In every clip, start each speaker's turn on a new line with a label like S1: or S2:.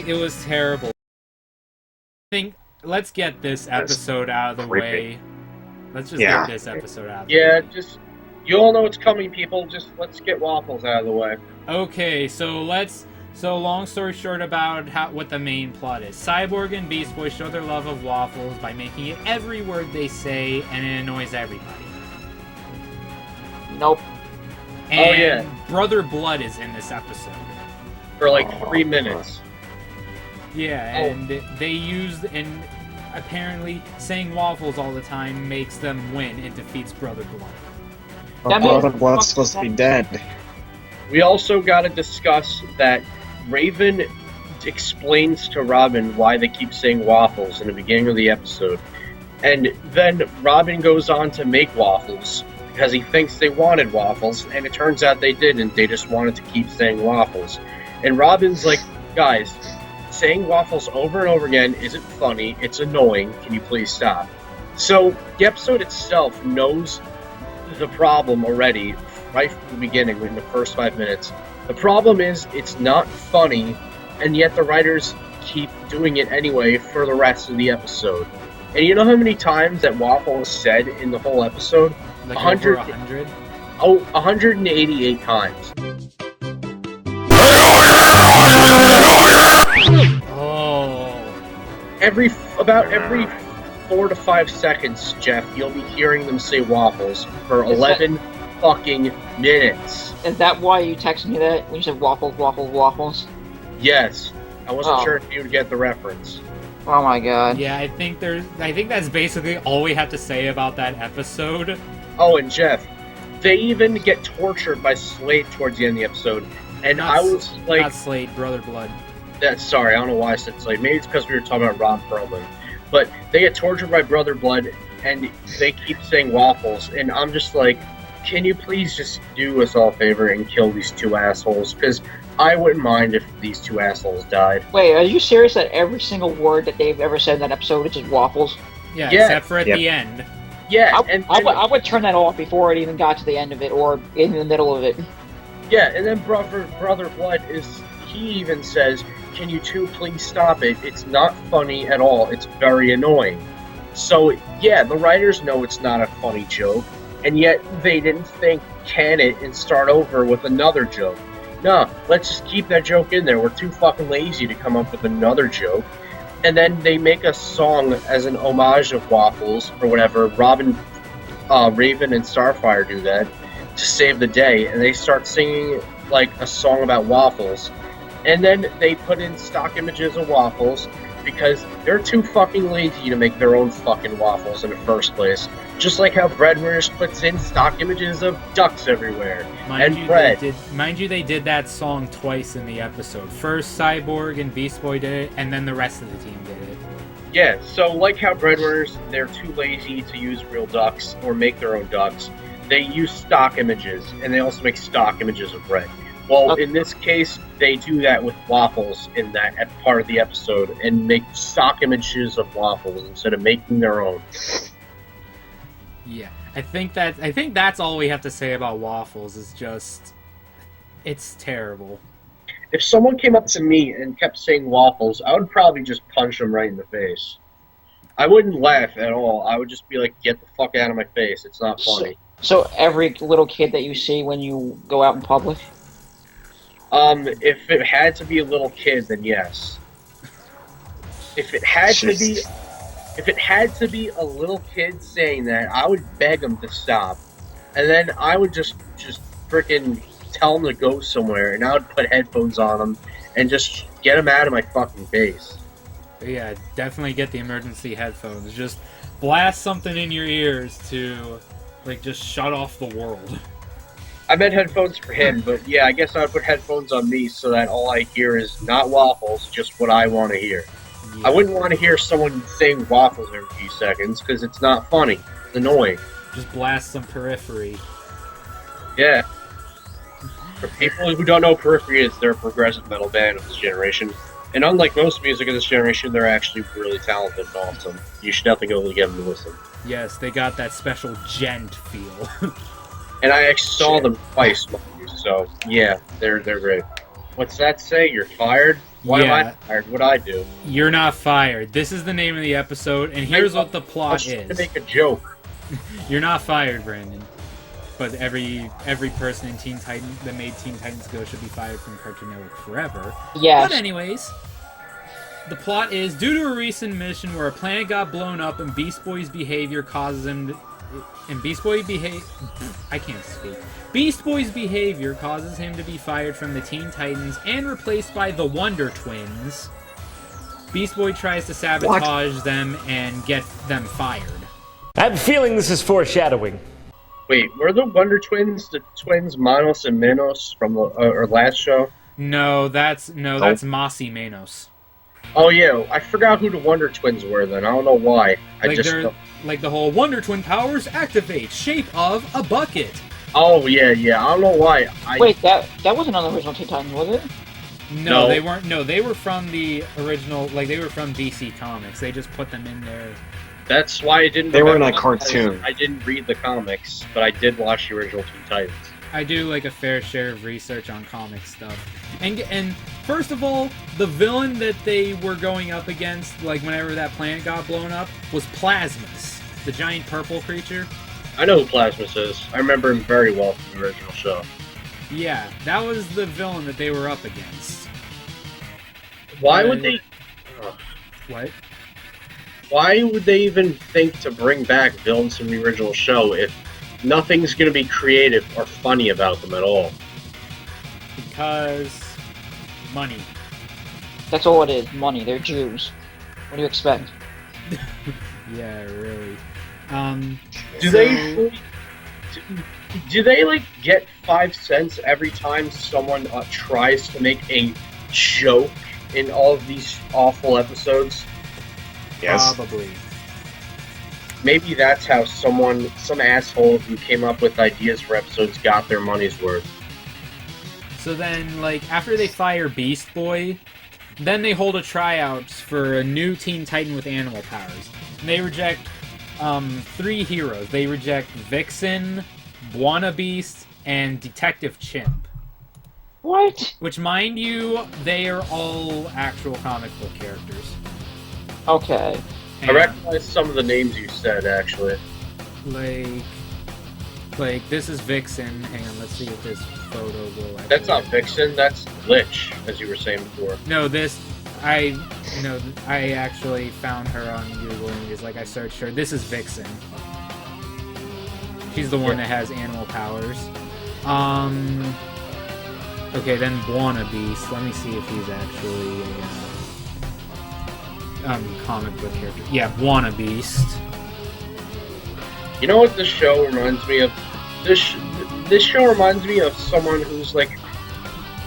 S1: It was terrible. Let's get this episode out of the way. Let's just get this episode out of the way.
S2: Yeah, just you all know what's coming, people. Just let's get Waffles out of the way.
S1: Okay, so long story short about what the main plot is. Cyborg and Beast Boy show their love of Waffles by making it every word they say, and it annoys everybody.
S3: Nope.
S1: And Brother Blood is in this episode.
S2: For like 3 minutes.
S1: Yeah, and they used, and apparently saying Waffles all the time makes them win and defeats Brother Blood.
S4: Brother Blood's supposed to be dead.
S2: We also got to discuss that Raven explains to Robin why they keep saying Waffles in the beginning of the episode. And then Robin goes on to make Waffles because he thinks they wanted Waffles, and it turns out they didn't. They just wanted to keep saying Waffles. And Robin's like, guys, saying Waffles over and over again isn't funny, it's annoying, can you please stop? So the episode itself knows the problem already right from the beginning in the first 5 minutes. The problem is it's not funny, and yet the writers keep doing it anyway for the rest of the episode. And you know how many times that Waffle is said in the whole episode?
S1: Like 100?
S2: Oh, 188 times. About every 4 to 5 seconds, Jeff, you'll be hearing them say Waffles for 11 fucking minutes.
S3: Is that why you texted me that when you said Waffles, Waffles, Waffles?
S2: Yes. I wasn't sure if you would get the reference.
S3: Oh my god.
S1: Yeah, I think that's basically all we have to say about that episode.
S2: Oh, and Jeff, they even get tortured by Slade towards the end of the episode. And I was like...
S1: Not Slade, Brother Blood.
S2: Sorry, I don't know why I said Slade. Maybe it's because we were talking about Ron Perlman. But they get tortured by Brother Blood, and they keep saying Waffles. And I'm just like, can you please just do us all a favor and kill these two assholes? Because I wouldn't mind if these two assholes died.
S3: Wait, are you serious that every single word that they've ever said in that episode is just Waffles?
S1: Yeah, except for at the end.
S2: Yeah,
S3: I would turn that off before it even got to the end of it, or in the middle of it.
S2: Yeah, and then Brother Blood he even says, can you two please stop it? It's not funny at all. It's very annoying. So, yeah, the writers know it's not a funny joke, and yet they didn't think, can it, and start over with another joke. No, let's just keep that joke in there. We're too fucking lazy to come up with another joke. And then they make a song as an homage of Waffles, or whatever. Raven and Starfire do that to save the day, and they start singing, like, a song about Waffles. And then they put in stock images of Waffles because they're too fucking lazy to make their own fucking waffles in the first place. Just like how Breadwinners puts in stock images of ducks everywhere and bread.
S1: Mind you, they did that song twice in the episode. First Cyborg and Beast Boy did it, and then the rest of the team did it.
S2: Yeah, so like how Breadwinners, they're too lazy to use real ducks or make their own ducks. They use stock images, and they also make stock images of bread. Well, in this case, they do that with Waffles in that part of the episode and make stock images of Waffles instead of making their own.
S1: Yeah, I think that's all we have to say about Waffles. Is just, it's terrible.
S2: If someone came up to me and kept saying Waffles, I would probably just punch them right in the face. I wouldn't laugh at all. I would just be like, get the fuck out of my face. It's not funny.
S3: So every little kid that you see when you go out in public?
S2: If it had to be a little kid, then yes. If it had to be a little kid saying that, I would beg them to stop, and then I would just freaking tell them to go somewhere, and I would put headphones on them and just get them out of my fucking face.
S1: Yeah, definitely get the emergency headphones. Just blast something in your ears to, like, just shut off the world.
S2: I meant headphones for him, but yeah, I guess I would put headphones on me so that all I hear is not Waffles, just what I want to hear. Yeah. I wouldn't want to hear someone saying Waffles every few seconds, because it's not funny. It's annoying.
S1: Just blast some Periphery.
S2: Yeah. For people who don't know what Periphery is, they're a progressive metal band of this generation. And unlike most music of this generation, they're actually really talented and awesome. You should definitely go give them a listen.
S1: Yes, they got that special gent feel.
S2: And I actually saw them twice, so yeah, they're great. What's that say? You're fired? Why am I
S1: Yeah.
S2: fired? What'd I do?
S1: You're not fired. This is the name of the episode, and here's what the
S2: I was
S1: plot
S2: trying to
S1: is.
S2: make a joke.
S1: You're not fired, Brandon. But every person in Teen Titans that made Teen Titans Go should be fired from Cartoon Network forever.
S3: Yes.
S1: But anyways, the plot is due to a recent mission where a planet got blown up and Beast Boy's behavior causes him to... I can't speak. Beast Boy's behavior causes him to be fired from the Teen Titans and replaced by the Wonder Twins. Beast Boy tries to sabotage them and get them fired.
S5: I have a feeling this is foreshadowing.
S2: Wait, were the Wonder Twins the twins Manos and Minos from the our last show?
S1: No, that's Mossy Manos.
S2: Oh yeah, I forgot who the Wonder Twins were then. I don't know why.
S1: Like the whole Wonder Twin powers activate, shape of a bucket.
S2: Oh yeah. I don't know why.
S3: Wait, that wasn't on the original Teen Titans, was it?
S1: No, they weren't. No, they were from the original. Like they were from DC Comics. They just put them in there.
S2: That's why I didn't.
S4: They were in
S2: remember
S4: a cartoon.
S2: I didn't read the comics, but I did watch the original Teen Titans.
S1: I do like a fair share of research on comic stuff. And first of all, the villain that they were going up against, like whenever that planet got blown up, was Plasmus, the giant purple creature.
S2: I know who Plasmus is. I remember him very well from the original show.
S1: Yeah, that was the villain that they were up against.
S2: Why would they?
S1: What?
S2: Why would they even think to bring back villains from the original show if nothing's going to be creative or funny about them at all?
S1: Because money.
S3: That's all it is. Money. They're Jews. What do you expect?
S1: Yeah, really.
S2: Do they like get 5 cents every time someone tries to make a joke in all of these awful episodes?
S4: Yes.
S1: Probably.
S2: Maybe that's how some asshole who came up with ideas for episodes got their money's worth.
S1: So then, like, after they fire Beast Boy, then they hold a tryouts for a new Teen Titan with animal powers. And they reject 3 heroes. They reject Vixen, Buona Beast, and Detective Chimp.
S3: What?
S1: Which, mind you, they are all actual comic book characters.
S3: Okay.
S2: I recognize some of the names you said, actually.
S1: Like this is Vixen. Hang on, let's see if this photo will actually...
S2: That's not Vixen, that's Lich, as you were saying before.
S1: No, I actually found her on Google Images. Like, I searched her. This is Vixen. She's the one that has animal powers. Okay, then Buona Beast. Let me see if he's actually a comic book character. Yeah, Buona Beast.
S2: You know what this show reminds me of? This show reminds me of someone who's like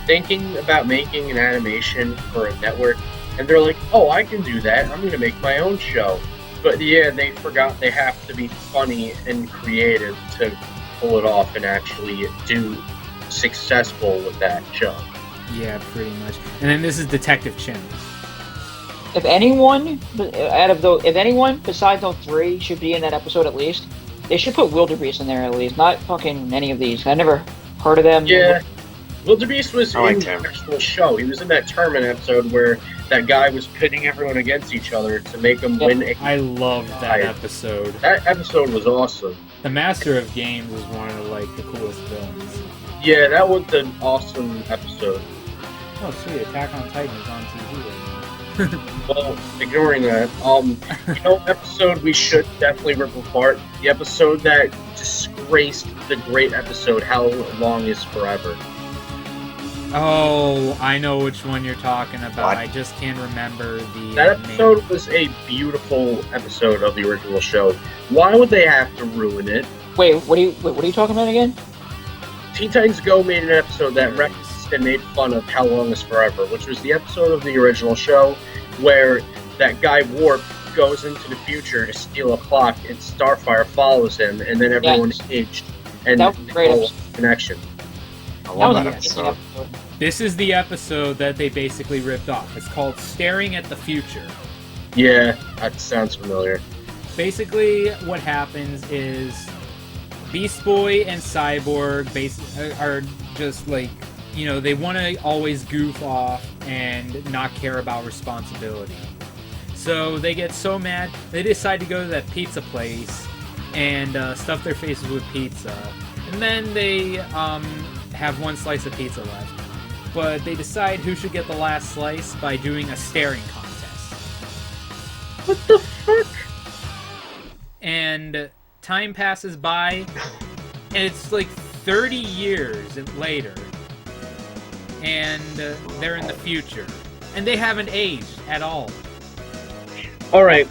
S2: thinking about making an animation for a network, and they're like, "Oh, I can do that. I'm going to make my own show." But yeah, they forgot they have to be funny and creative to pull it off and actually do successful with that show.
S1: Yeah, pretty much. And then this is Detective Chimp.
S3: If anyone besides those 3 should be in that episode at least, they should put Wildebeest in there at least. Not fucking any of these. I never heard of them.
S2: Yeah, Wildebeest was in the
S4: him.
S2: actual show. He was in that tournament episode where that guy was pitting everyone against each other to make them win.
S1: I loved that episode.
S2: That episode was awesome.
S1: The Master of Games was one of like the coolest villains.
S2: Yeah, that was an awesome episode.
S1: Oh, sweet! Attack on Titan is on TV right now.
S2: Well, ignoring that, episode we should definitely rip apart. The episode that disgraced the great episode, How Long Is Forever.
S1: Oh, I know which one you're talking about.
S4: What?
S1: I just can't remember the
S2: That
S1: name.
S2: episode was a beautiful episode of the original show. Why would they have to ruin it?
S3: Wait, what are you talking about again?
S2: Teen Titans Go made an episode that referenced and made fun of How Long Is Forever, which was the episode of the original show where that guy Warp goes into the future to steal a clock and Starfire follows him, and then everyone is aged and
S3: That was a great episode.
S2: connection.
S4: I
S3: That
S4: love
S3: was
S4: that
S3: an amazing
S4: episode.
S3: episode.
S1: This is the episode that they basically ripped off. It's called Staring at the Future.
S2: Yeah, that sounds familiar.
S1: Basically, what happens is Beast Boy and Cyborg are just like they want to always goof off and not care about responsibility. So they get so mad, they decide to go to that pizza place and stuff their faces with pizza. And then they have one slice of pizza left. But they decide who should get the last slice by doing a staring contest.
S2: What the fuck?
S1: And time passes by, and it's like 30 years later. And they're in the future. And they haven't aged at all.
S2: Alright,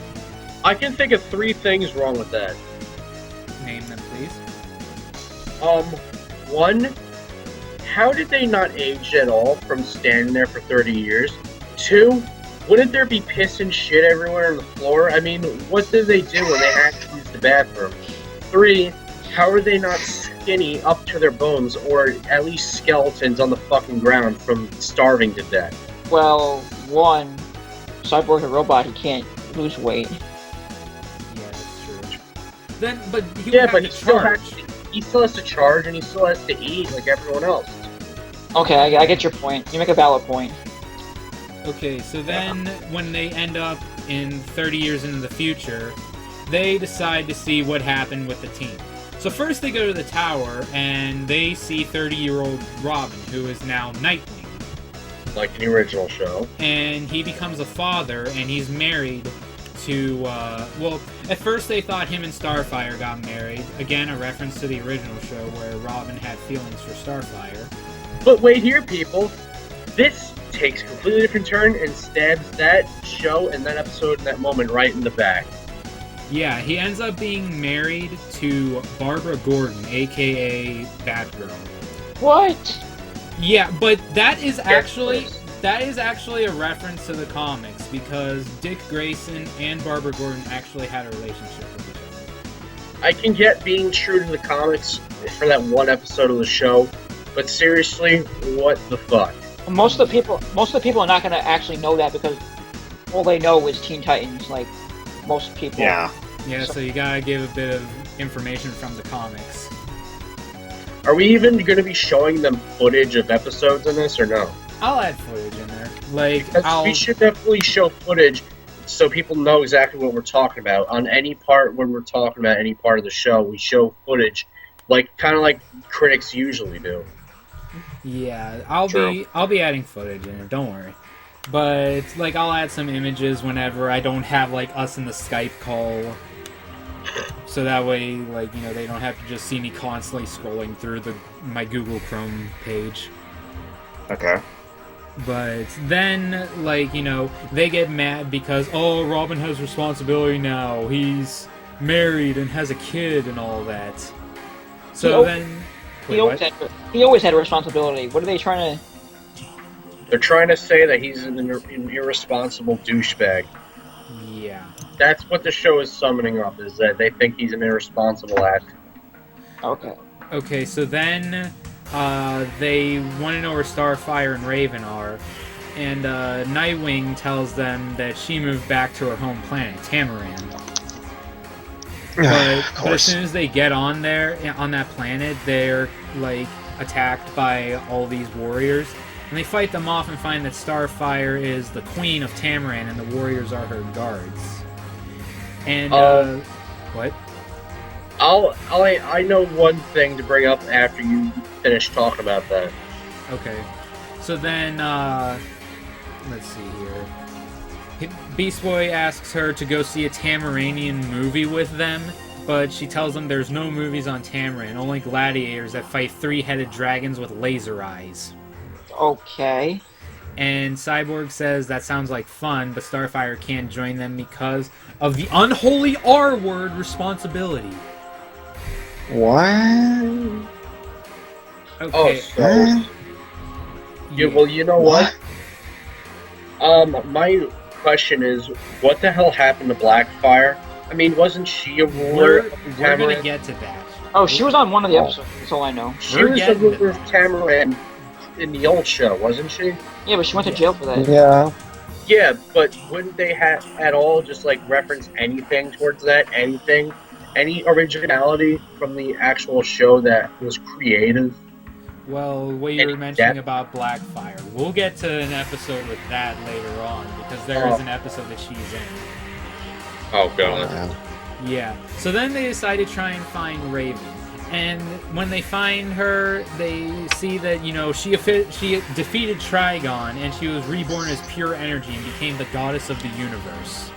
S2: I can think of 3 things wrong with that.
S1: Name them, please.
S2: 1, how did they not age at all from standing there for 30 years? 2, wouldn't there be piss and shit everywhere on the floor? I mean, what did they do when they had to use the bathroom? 3, how are they not skinny up to their bones, or at least skeletons on the fucking ground from starving to death?
S3: Well, 1, Cyborg's a robot, he can't lose weight.
S1: Yeah, that's true. Then, but he
S2: Yeah,
S1: would
S2: but
S1: have to charge.
S2: he still has to charge, and he still has to eat like everyone else.
S3: Okay, I get your point. You make a valid point.
S1: Okay, so then when they end up in 30 years into the future, they decide to see what happened with the team. So first they go to the tower, and they see 30-year-old Robin, who is now Nightwing.
S2: Like in the original show.
S1: And he becomes a father, and he's married to, well, at first they thought him and Starfire got married. Again, a reference to the original show where Robin had feelings for Starfire.
S2: But wait here, people. This takes a completely different turn and stabs that show and that episode and that moment right in the back.
S1: Yeah, he ends up being married to Barbara Gordon, aka Batgirl.
S3: What?
S1: Yeah, but that is actually a reference to the comics, because Dick Grayson and Barbara Gordon actually had a relationship with each other.
S2: I can get being true to the comics for that one episode of the show, but seriously, what the fuck?
S3: Most of the people are not going to actually know that because all they know is Teen Titans, like most people.
S4: Yeah.
S1: Yeah, so you gotta give a bit of information from the comics.
S2: Are we even going to be showing them footage of episodes in this or no?
S1: I'll add footage in there. Like,
S2: Because we should definitely show footage so people know exactly what we're talking about. On any part, when we're talking about any part of the show, we show footage, like kind of like critics usually do.
S1: Yeah, I'll be adding footage in it, don't worry. But, like, I'll add some images whenever I don't have, like, us in the Skype call. So that way, like, they don't have to just see me constantly scrolling through my Google Chrome page.
S4: Okay.
S1: But then, like, they get mad because, oh, Robin has responsibility now. He's married and has a kid and all that. So then...
S3: He always had a responsibility. What are they trying to...
S2: They're trying to say that he's an irresponsible douchebag.
S1: Yeah.
S2: That's what the show is summoning up, is that they think he's an irresponsible ass.
S3: Okay.
S1: Okay, so then they want to know where Starfire and Raven are, and Nightwing tells them that she moved back to her home planet, Tamaran. But as soon as they get on that planet, they're, like, attacked by all these warriors. And they fight them off and find that Starfire is the queen of Tamaran and the warriors are her guards. And, what?
S2: I know one thing to bring up after you finish talking about that.
S1: Okay. So then, let's see here. Beast Boy asks her to go see a Tamaranian movie with them, but she tells them there's no movies on Tamaran, only gladiators that fight 3-headed dragons with laser eyes.
S3: Okay.
S1: And Cyborg says that sounds like fun, but Starfire can't join them because of the unholy R-word responsibility.
S4: What?
S1: Okay.
S2: Oh, so... Yeah, well, you know what? My question is, what the hell happened to Blackfire? I mean, wasn't she a ruler of
S1: We're gonna
S2: Tamaran?
S1: get to that.
S3: Oh, she was on one of the episodes, that's all I know.
S2: She was a ruler of Tamaran in the old show, wasn't she?
S3: Yeah, but she went to jail for that.
S4: Yeah.
S2: Yeah, but wouldn't they have at all just like reference anything towards that? Anything? Any originality from the actual show that was creative?
S1: Well, what you were
S2: And
S1: mentioning
S2: that-
S1: about Blackfire, we'll get to an episode with that later on, because there is an episode that she's in.
S2: Oh god.
S4: Man.
S1: Yeah. So then they decide to try and find Raven. And when they find her, they see that, she defeated Trigon, and she was reborn as pure energy and became the goddess of the universe.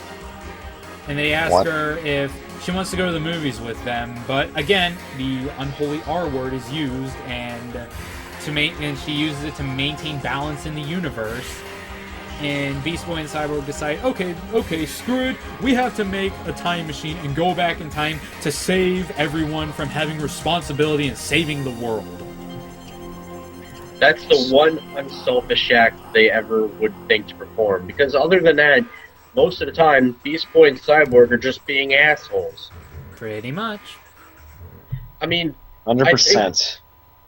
S1: And they ask
S4: What?
S1: her if she wants to go to the movies with them, but again, the unholy R word is used, and she uses it to maintain balance in the universe. And Beast Boy and Cyborg decide, okay, screw it. We have to make a time machine and go back in time to save everyone from having responsibility and saving the world.
S2: That's the one unselfish act they ever would think to perform. Because other than that, most of the time, Beast Boy and Cyborg are just being assholes.
S1: Pretty much.
S2: I mean,
S4: 100%.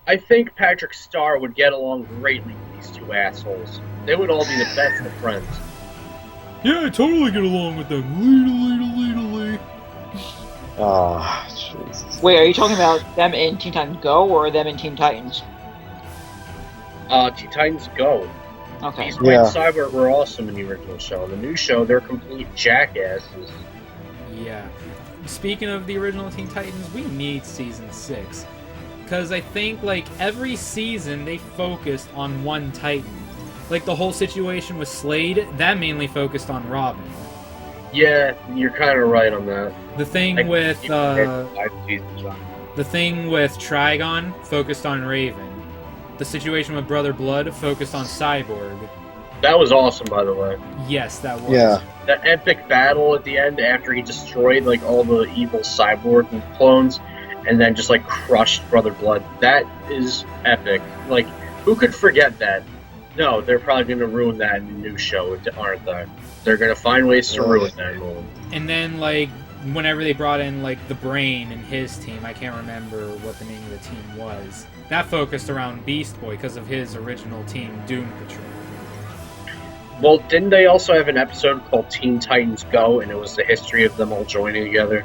S2: I think Patrick Star would get along greatly with these two assholes. They would all be the best of friends.
S1: Yeah, I totally get along with them. Lee.
S4: Oh, Jesus.
S3: Wait, are you talking about them in Teen Titans Go or them in Teen Titans?
S2: Teen Titans Go.
S3: Okay.
S2: Beast Boy
S4: Yeah.
S2: and Cyborg were awesome in the original show. In the new show, they're complete jackasses.
S1: Yeah. Speaking of the original Teen Titans, we need Season 6. Because I think, every season they focused on one Titan. Like, the whole situation with Slade, that mainly focused on Robin.
S2: Yeah, you're kind of right on that.
S1: The thing
S2: Like,
S1: with,
S2: you compared to 5 seasons on.
S1: the thing with Trigon focused on Raven. The situation with Brother Blood focused on Cyborg.
S2: That was awesome, by the way.
S1: Yes, that was.
S4: Yeah.
S2: That epic battle at the end after he destroyed all the evil cyborg clones and then just crushed Brother Blood. That is epic. Who could forget that? No, they're probably going to ruin that in the new show, aren't they? They're going to find ways to ruin that.
S1: And then, whenever they brought in, the Brain and his team, I can't remember what the name of the team was, that focused around Beast Boy because of his original team, Doom Patrol.
S2: Well, didn't they also have an episode called Teen Titans Go, and it was the history of them all joining together?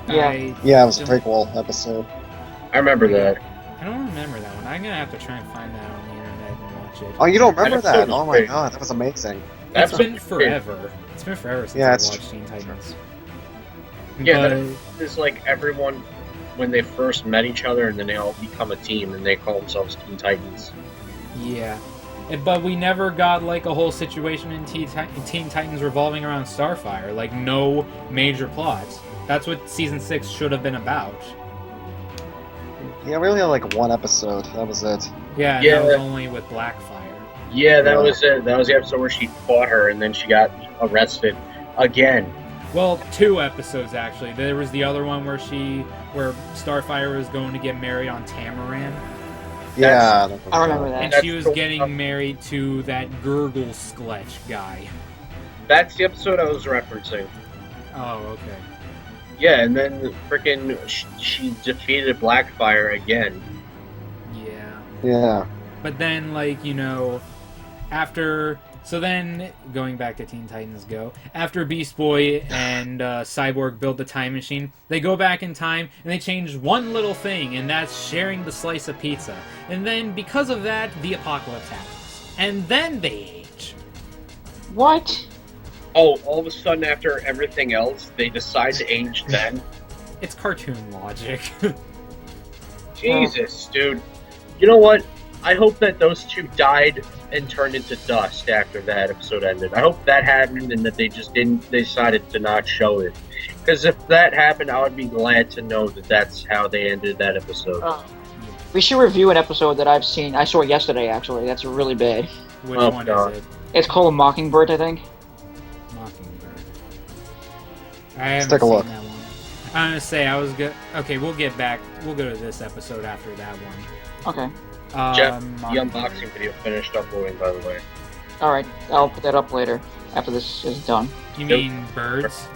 S3: Yeah.
S4: Yeah, it was a prequel episode.
S2: I remember that.
S1: I don't remember that one. I'm going to have to try and find that on the internet and watch it.
S4: Oh, you don't remember
S2: That episode
S4: that?
S2: was
S4: Oh my
S2: great.
S4: god, that was amazing.
S1: It's
S2: That
S1: been
S2: episode was great.
S1: forever. It's been forever since
S4: Yeah,
S1: I
S4: it's
S1: watched Teen Titans.
S2: Yeah,
S1: But-
S2: It's everyone, when they first met each other, and then they all become a team, and they call themselves Teen Titans.
S1: Yeah. But we never got a whole situation in Teen Titans revolving around Starfire. No major plots. That's what Season 6 should have been about.
S4: Yeah, we only had one episode. That was it.
S1: Yeah, and
S2: Yeah.
S1: that was only with Blackfire.
S2: Yeah, that
S4: Yeah.
S2: was it. That was the episode where she fought her, and then she got arrested again.
S1: Well, 2 episodes actually. There was the other one where Starfire was going to get married on Tamaran,
S4: Yeah.
S3: I remember that.
S1: and
S2: That's
S1: she was
S2: the-
S1: getting married to that Gurgle Skletch guy.
S2: That's the episode I was referencing.
S1: Oh, okay.
S2: Yeah, and then frickin' she defeated Blackfire again.
S1: Yeah.
S4: Yeah.
S1: But then, after... So then, going back to Teen Titans Go, after Beast Boy and Cyborg build the time machine, they go back in time and they change one little thing, and that's sharing the slice of pizza. And then, because of that, the apocalypse happens. And then they age.
S3: What?
S2: Oh, all of a sudden, after everything else, they decide to age then?
S1: It's cartoon logic.
S2: Jesus, dude. You know what? I hope that those two died and turned into dust after that episode ended. I hope that happened and that they just they decided to not show it. Because if that happened, I would be glad to know that that's how they ended that episode.
S3: We should review an episode that I've seen. I saw it yesterday, actually. That's really bad.
S1: Which
S2: Oh,
S1: one
S2: God.
S1: is it?
S3: It's called Mockingbird, I think.
S1: Mockingbird. I haven't
S4: take a
S1: seen
S4: look.
S1: that one. I'm gonna say I was good. Okay, we'll get back. We'll go to this episode after that one.
S3: Okay.
S2: Jeff, the unboxing video finished uploading, by the way.
S3: Alright, I'll put that up later, after this is done.
S1: You mean birds?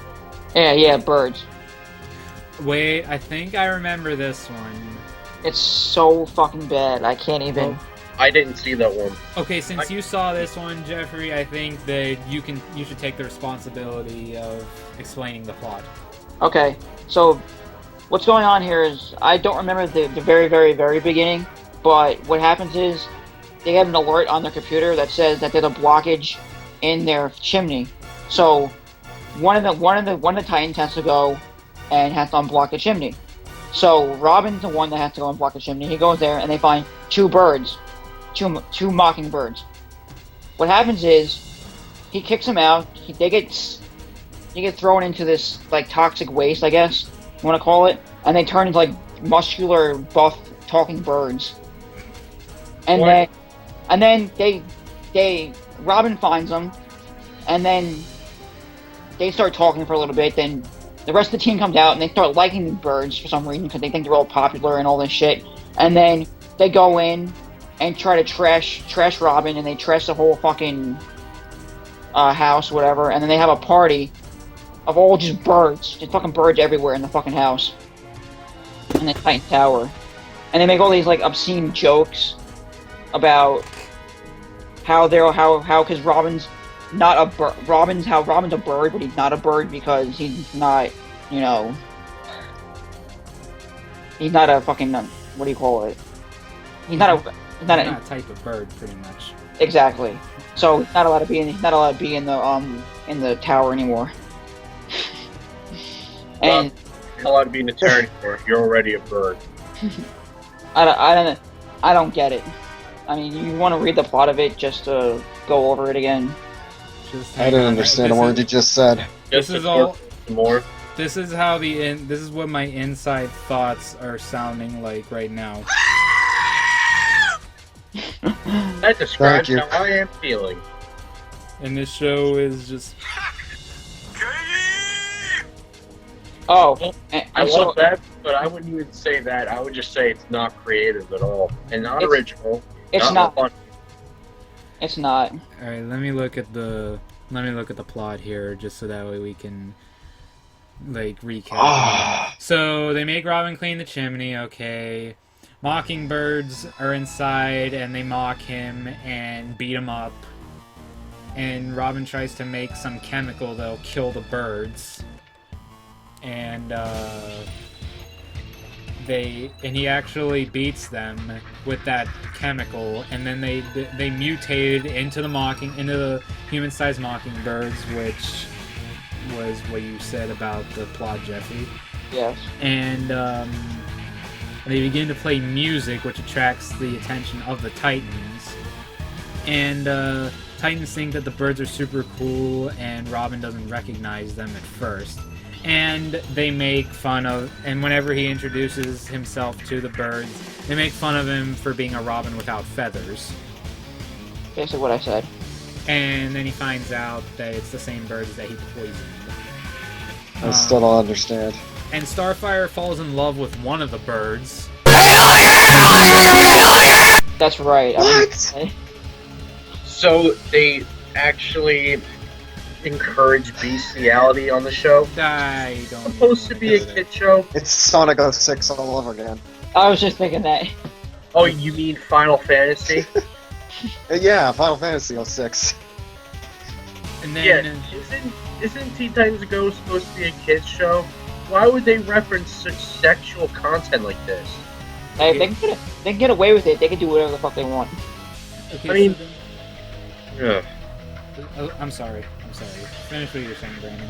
S3: Yeah, birds.
S1: Wait, I think I remember this one.
S3: It's so fucking bad, I can't even...
S2: I didn't see that one.
S1: Okay, since you saw this one, Jeffrey, I think that you should take the responsibility of explaining the plot.
S3: Okay, so what's going on here is I don't remember the very, very, very beginning, But what happens is they get an alert on their computer that says that there's a blockage in their chimney. So one of the Titans has to go and has to unblock the chimney. So Robin's the one that has to go unblock the chimney. He goes there and they find two birds, two mockingbirds. What happens is he kicks them out. They get thrown into this like toxic waste, I guess you want to call it, and they turn into like muscular, buff, talking birds. And then Robin finds them, and then they start talking for a little bit. Then the rest of the team comes out and they start liking the birds for some reason because they think they're all popular and all this shit. And then they go in and try to trash Robin, and they trash the whole fucking house, whatever. And then they have a party of all just birds, just fucking birds everywhere in the fucking house, in the Titan Tower. And they make all these like obscene jokes about how because Robin's not a bird. Robin's a bird, but he's not a bird because he's not, you know, he's not a fucking what do you call it? He's not a
S1: type of bird, pretty much.
S3: Exactly. So he's not allowed to be in the tower anymore. And
S2: you're allowed to be in the tower anymore. You're already a bird.
S3: I don't get it. I mean, you want to read the plot of it just to go over it again?
S4: I didn't understand a word you just said.
S1: This is all.
S2: More.
S1: This is how this is what my inside thoughts are sounding like right now.
S2: That describes how I am feeling.
S1: And this show is just.
S3: Oh,
S2: I love that, but I wouldn't even say that. I would just say it's not creative at all and not original.
S3: It's not.
S2: Fun.
S3: It's not.
S1: All right, let me look at the plot here, just so that way we can like recap. So they make Robin clean the chimney. Okay, mockingbirds are inside, and they mock him and beat him up. And Robin tries to make some chemical that'll kill the birds. And he actually beats them with that chemical, and then they mutated into the human-sized mockingbirds, which was what you said about the plot, Jeffy.
S3: Yes.
S1: And they begin to play music, which attracts the attention of the Titans. And Titans think that the birds are super cool, and Robin doesn't recognize them at first. And they make fun of, and whenever he introduces himself to the birds, they make fun of him for being a robin without feathers.
S3: Basically what I said.
S1: And then he finds out that it's the same birds that he poisoned.
S4: I still don't understand.
S1: And Starfire falls in love with one of the birds.
S3: That's right.
S4: What?
S2: So they actually encourage bestiality on the show.
S1: I don't.
S2: It's supposed to be a kid show.
S4: It's Sonic 06 all over again.
S3: I was just thinking that.
S2: Oh, you mean Final Fantasy?
S4: Yeah, Final Fantasy 06.
S1: And then,
S2: yeah, isn't Teen Titans Go supposed to be a kids show? Why would they reference such sexual content like this?
S3: Hey, they can get away with it. They can do whatever the fuck they want.
S1: okay,
S2: I mean,
S1: yeah. I'm sorry. Finish what you were saying, Brandon.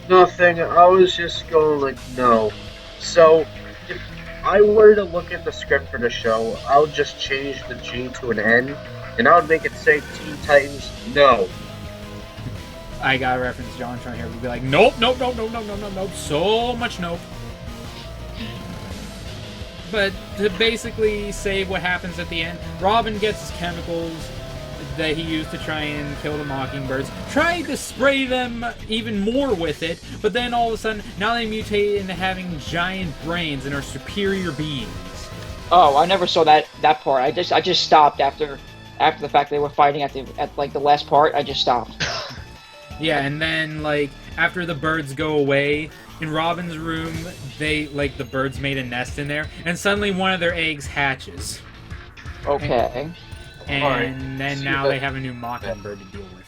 S2: Nothing. I was just going like, no. So, if I were to look at the script for the show, I would just change the G to an N, and I would make it say Teen Titans No.
S1: I got a reference Jontron here. We'd be like, nope, so much nope. But to basically say what happens at the end, Robin gets his chemicals that he used to try and kill the mockingbirds, tried to spray them even more with it, but then all of a sudden, now they mutate into having giant brains and are superior beings.
S3: Oh, I never saw that part. I just stopped after the fact they were fighting at like the last part. I just stopped.
S1: Yeah, and then like after the birds go away, in Robin's room, the birds made a nest in there, and suddenly one of their eggs hatches.
S3: Okay.
S1: And then now they have a new mockingbird to deal with.